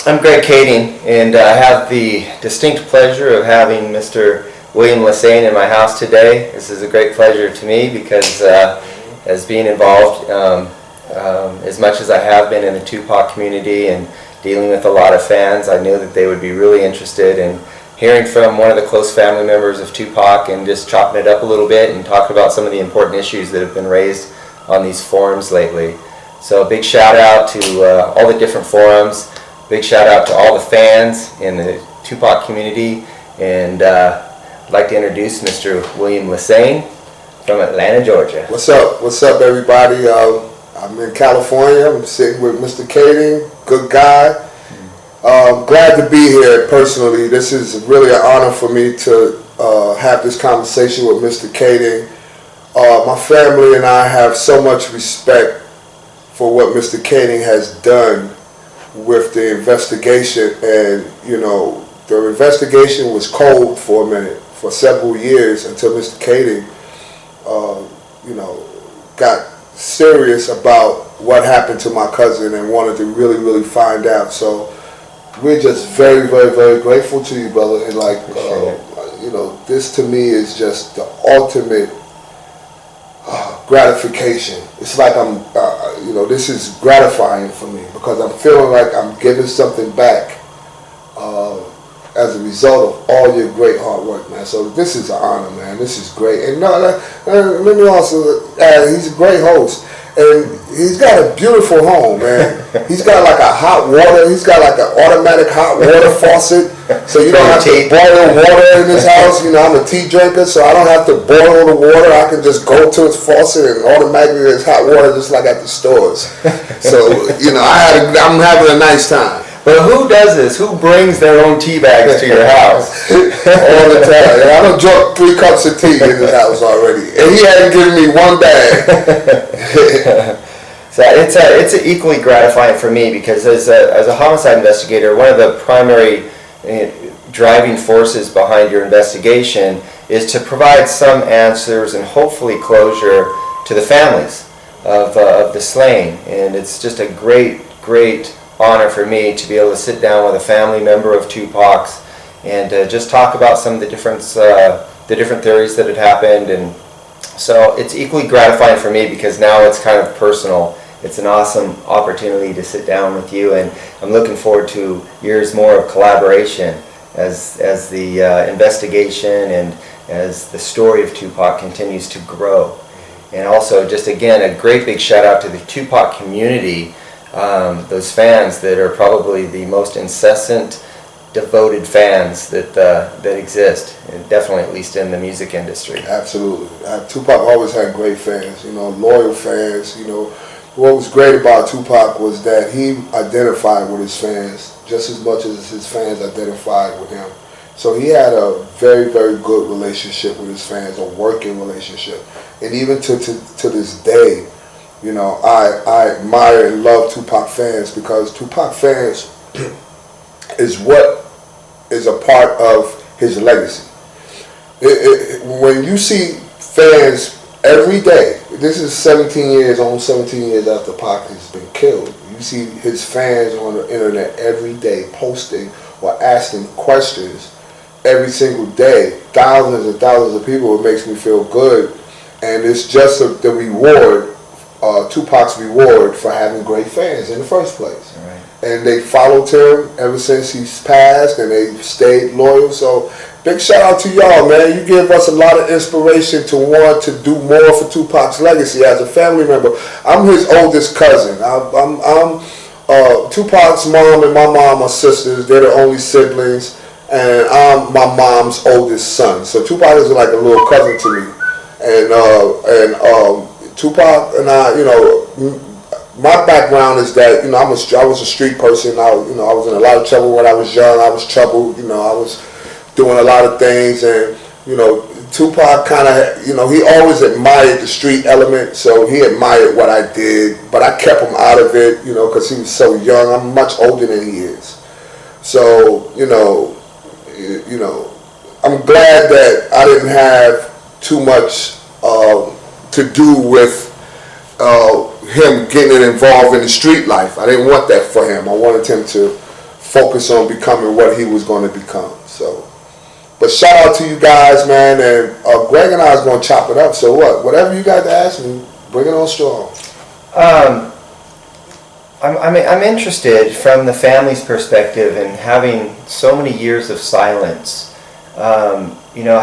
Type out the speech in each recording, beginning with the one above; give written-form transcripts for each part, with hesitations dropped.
I'm Greg Kading, and I have the distinct pleasure of having Mr. William Lesane in my house today. This is a great pleasure to me because as being involved as much as I have been in the Tupac community and dealing with a lot of fans, I knew that they would be really interested in hearing from one of the close family members of Tupac and just chopping it up a little bit and talking about some of the important issues that have been raised on these forums lately. So a big shout out to all the different forums. Big shout out to all the fans in the Tupac community, and I'd like to introduce Mr. William Lesane from Atlanta, Georgia. What's up? What's up, everybody? I'm in California. I'm sitting with Mr. Kading, good guy. Glad to be here personally. This is really an honor for me to have this conversation with Mr. Kading. My family and I have so much respect for what Mr. Kading has done with the investigation, and the investigation was cold for a minute, for several years, until Mr. Kading got serious about what happened to my cousin and wanted to really find out. So we're just very grateful to you, brother, and this to me is just the ultimate gratification. It's like I'm this is gratifying for me because I'm feeling like I'm giving something back as a result of all your great hard work, man. So this is an honor, man. This is great. And let me also add, he's a great host. And he's got a beautiful home, man. He's got like a hot water. He's got like an automatic hot water faucet, so you don't have to boil water in his house. I'm a tea drinker, so I don't have to boil the water. I can just go to his faucet and automatically there's hot water, just like at the stores. So I'm having a nice time. But who does this? Who brings their own tea bags to your house? All the time. And I done drunk 3 cups of tea in his house already, and he hadn't given me one bag. So it's equally gratifying for me because as a homicide investigator, one of the primary driving forces behind your investigation is to provide some answers and hopefully closure to the families of the slain, and it's just a great honor for me to be able to sit down with a family member of Tupac's and just talk about some of the different theories that had happened. And so it's equally gratifying for me because now it's kind of personal. It's an awesome opportunity to sit down with you, and I'm looking forward to years more of collaboration as the investigation and as the story of Tupac continues to grow. And also, just again, a great big shout out to the Tupac community, those fans that are probably the most incessant, devoted fans that exist, and definitely at least in the music industry. Absolutely. Tupac always had great fans, loyal fans. What was great about Tupac was that he identified with his fans just as much as his fans identified with him. So he had a very good relationship with his fans, a working relationship. And even to this day, I admire and love Tupac fans because Tupac fans is what is a part of his legacy. When you see fans every day, this is almost 17 years after Pac has been killed, you see his fans on the internet every day posting or asking questions every single day, thousands and thousands of people. It makes me feel good, and it's just the reward, Tupac's reward for having great fans in the first place. Right. And they followed him ever since he's passed, and they stayed loyal. So big shout out to y'all, man. You give us a lot of inspiration to want to do more for Tupac's legacy as a family member. I'm his oldest cousin. I'm Tupac's mom and my mom are sisters. They're the only siblings, and I'm my mom's oldest son. So Tupac is like a little cousin to me, and Tupac and I, my background is that I was a street person. I was in a lot of trouble when I was young. I was troubled. I was doing a lot of things, and Tupac kind of, he always admired the street element, so he admired what I did, but I kept him out of it, because he was so young. I'm much older than he is, so I'm glad that I didn't have too much to do with him getting involved in the street life. I didn't want that for him. I wanted him to focus on becoming what he was going to become. So, but shout out to you guys, man, and Greg and I is going to chop it up. So what? Whatever you got to ask me, bring it on strong. I'm interested from the family's perspective and having so many years of silence. You know,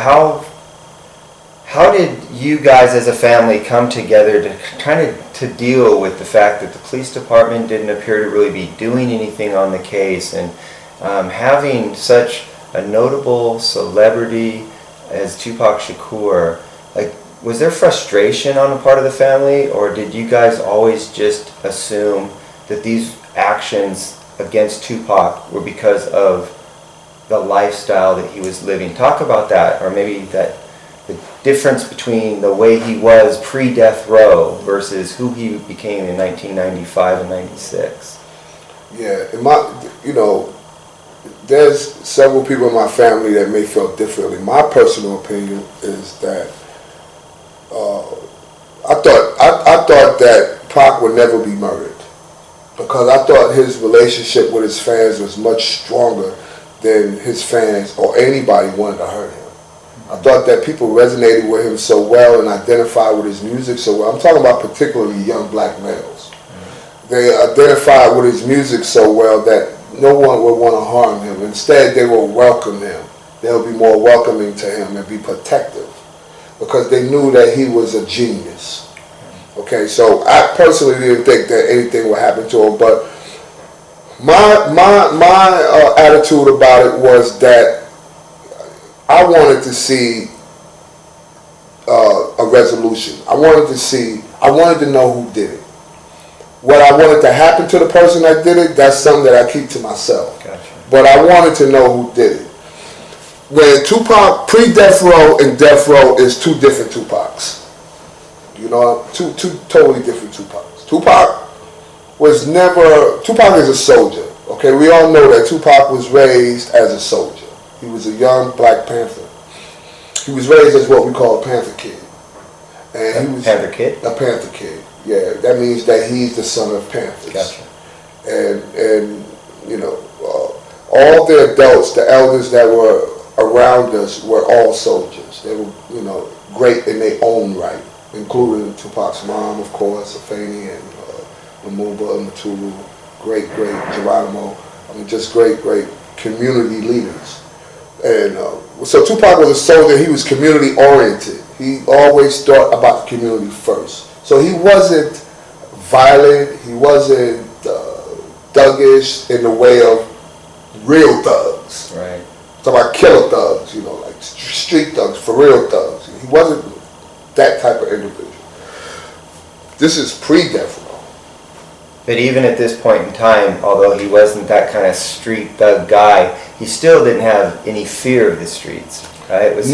how did you guys as a family come together to kind of to deal with the fact that the police department didn't appear to really be doing anything on the case, and having such a notable celebrity as Tupac Shakur, like, was there frustration on the part of the family, or did you guys always just assume that these actions against Tupac were because of the lifestyle that he was living? Talk about that, or maybe that the difference between the way he was pre-death row versus who he became in 1995 and 96. Yeah, there's several people in my family that may feel differently. My personal opinion is that I thought that Pac would never be murdered, because I thought his relationship with his fans was much stronger than his fans or anybody wanted to hurt him. I thought that people resonated with him so well and identified with his music so well. I'm talking about particularly young black males. They identified with his music so well that no one would want to harm him. Instead, they will welcome him. They'll be more welcoming to him and be protective, because they knew that he was a genius. Okay, so I personally didn't think that anything would happen to him, but my attitude about it was that I wanted to see a resolution. I wanted to know who did it. What I wanted to happen to the person that did it, that's something that I keep to myself. Gotcha. But I wanted to know who did it. When Tupac, pre-death row and death row is two different Tupacs. You know, two totally different Tupacs. Tupac is a soldier. Okay, we all know that Tupac was raised as a soldier. He was a young Black Panther. He was raised as what we call a Panther Kid. And he was Panther Kid? A Panther Kid. Yeah, that means that he's the son of Panthers. Gotcha. And you know, all the adults, the elders that were around us were all soldiers. They were, you know, great in their own right, including Tupac's mom, of course, Afeni, and Lumumba, Matulu, great Geronimo. I mean, just great community leaders. And so Tupac was a soldier. He was community oriented. He always thought about the community first. So he wasn't violent. He wasn't thuggish in the way of real thugs. Right. Talk about killer thugs, you know, like street thugs, for real thugs. He wasn't that type of individual. This is pre-death row. But even at this point in time, although he wasn't that kind of street thug guy, he still didn't have any fear of the streets, right? Was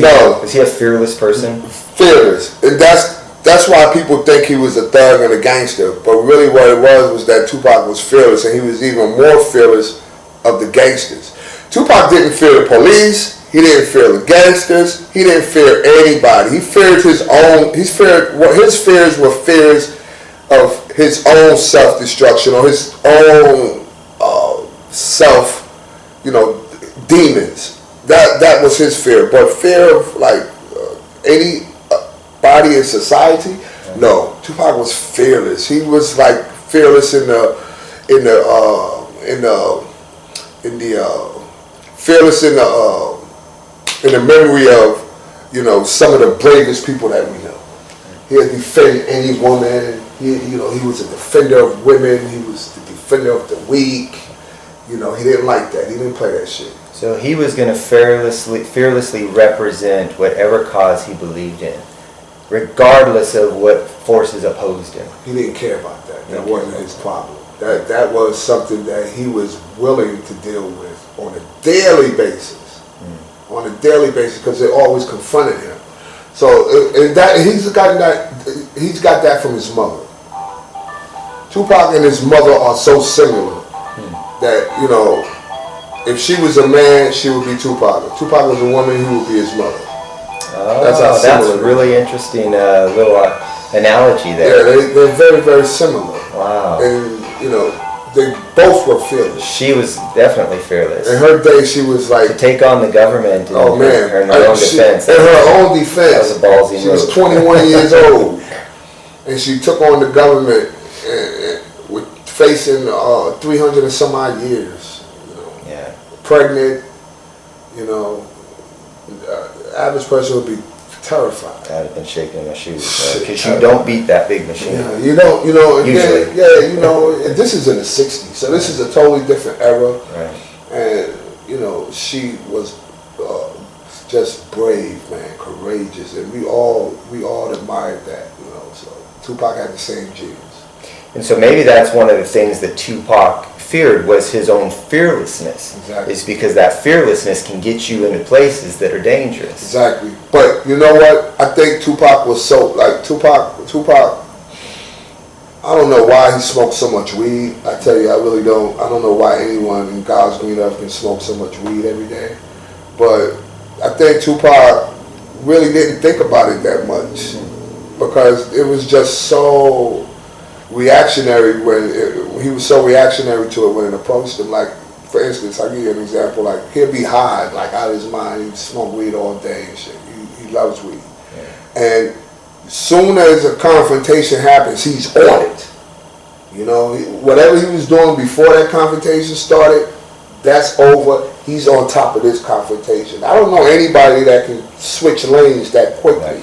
he a fearless person? Fearless. And that's why people think he was a thug and a gangster. But really what it was that Tupac was fearless, and he was even more fearless of the gangsters. Tupac didn't fear the police. He didn't fear the gangsters. He didn't fear anybody. He feared his own. His fears were fears of his own self-destruction or his own self, you know, demons. That was his fear. But fear of like any body in society, no. Tupac was fearless. He was like fearless fearless in the memory of, you know, some of the bravest people that we know. He had defended any woman. He was a defender of women. He was the defender of the weak. You know, he didn't like that. He didn't play that shit. So he was going to fearlessly represent whatever cause he believed in, regardless of what forces opposed him. He didn't care about that. That wasn't his problem. That was something that he was willing to deal with on a daily basis. On a daily basis, because it always confronted him. So he's got that from his mother. Tupac and his mother are so similar that, you know, if she was a man, she would be Tupac. If Tupac was a woman, he would be his mother. Oh, that's a really interesting little analogy there. Yeah, they're very, very similar. Wow. And, you know, they both were fearless. She was definitely fearless. In her day, she was like to take on the government in oh man, her own defense. In her own defense, that was a ballsy move. She was 21 years old, and she took on the government with facing 300 and some odd years. You know, yeah, pregnant. You know, average person would be terrified. I'd have been shaking in my shoes because you don't beat that big machine. Yeah, you don't. You know, usually. Then, yeah, you know, and this is in the '60s, so this is a totally different era. Right. And you know, she was just brave, man, courageous, and we all admired that. You know, so Tupac had the same genes. And so maybe that's one of the things that Tupac feared was his own fearlessness. Exactly. It's because that fearlessness can get you into places that are dangerous. Exactly. But you know what? I think Tupac was so like Tupac. I don't know why he smoked so much weed. I tell you, I really don't. I don't know why anyone in God's green earth can smoke so much weed every day. But I think Tupac really didn't think about it that much because it was just so reactionary he was so reactionary to it when it approached him. Like, for instance, I'll give you an example. Like, he'll be high, like out of his mind. He'd smoke weed all day and shit. He loves weed. Yeah. And soon as a confrontation happens, he's on it. You know, whatever he was doing before that confrontation started, that's over. He's on top of this confrontation. I don't know anybody that can switch lanes that quickly.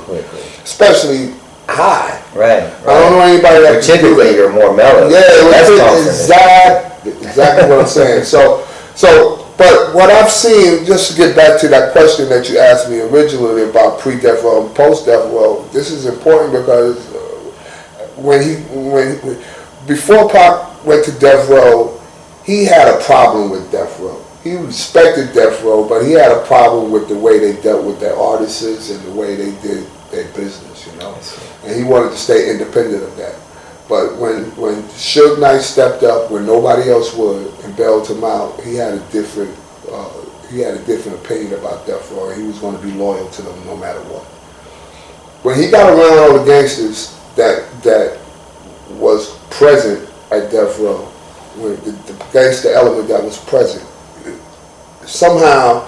Especially high. Right. I don't know anybody that can do that. Typically, you're more mellow. Yeah, exactly what I'm saying. But what I've seen, just to get back to that question that you asked me originally about pre-death row and post-death row, this is important because before Pac went to death row, he had a problem with death row. He respected death row, but he had a problem with the way they dealt with their artists and the way they did their business, you know. And he wanted to stay independent of that. But when Suge Knight stepped up when nobody else would and bailed him out, he had a different opinion about death row, and he was going to be loyal to them no matter what. When he got around all the gangsters that was present at death row, when the gangster element that was present, somehow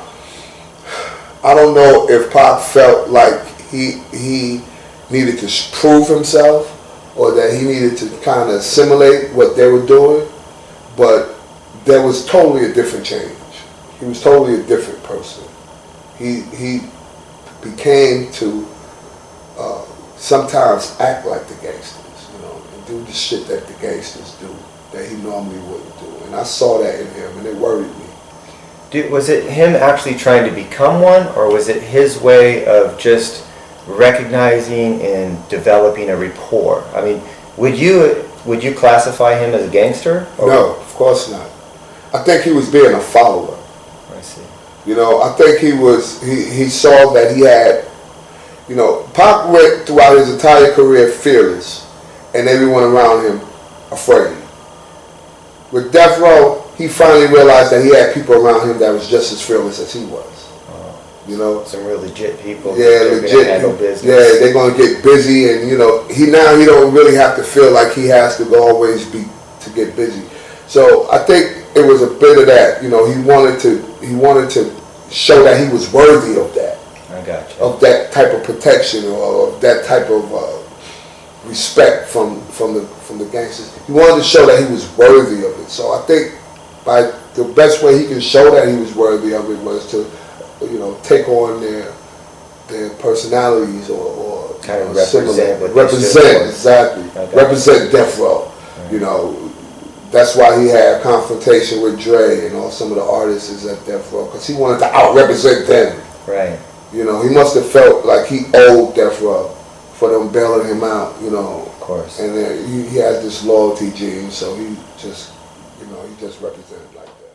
I don't know if Pac felt like he needed to prove himself or that he needed to kind of assimilate what they were doing, but there was totally a different change. He was totally a different person. He became to sometimes act like the gangsters, you know, and do the shit that the gangsters do that he normally wouldn't do. And I saw that in him, and it worried me. Was it him actually trying to become one, or was it his way of just recognizing and developing a rapport? I mean, would you classify him as a gangster? No, of course not. I think he was being a follower. I see. You know, I think he saw that he had, you know, Pac went throughout his entire career fearless and everyone around him afraid. With death row, he finally realized that he had people around him that was just as fearless as he was. You know, some real legit people. Yeah, legit handle business. Yeah, they're gonna get busy, and you know, he don't really have to feel like he has to always be to get busy. So I think it was a bit of that. You know, he wanted to show that he was worthy of that. I got you. Of that type of protection or of that type of respect from the gangsters. He wanted to show that he was worthy of it. So I think by the best way he can show that he was worthy of it was to, you know, take on their personalities or kind of represent exactly. Represent death row. Right. You know, that's why he had confrontation with Dre and all some of the artists at death row, because he wanted to out-represent them. Right. You know, he must have felt like he owed death row for them bailing him out, you know. Of course. And then he has this loyalty gene, so he just represented like that.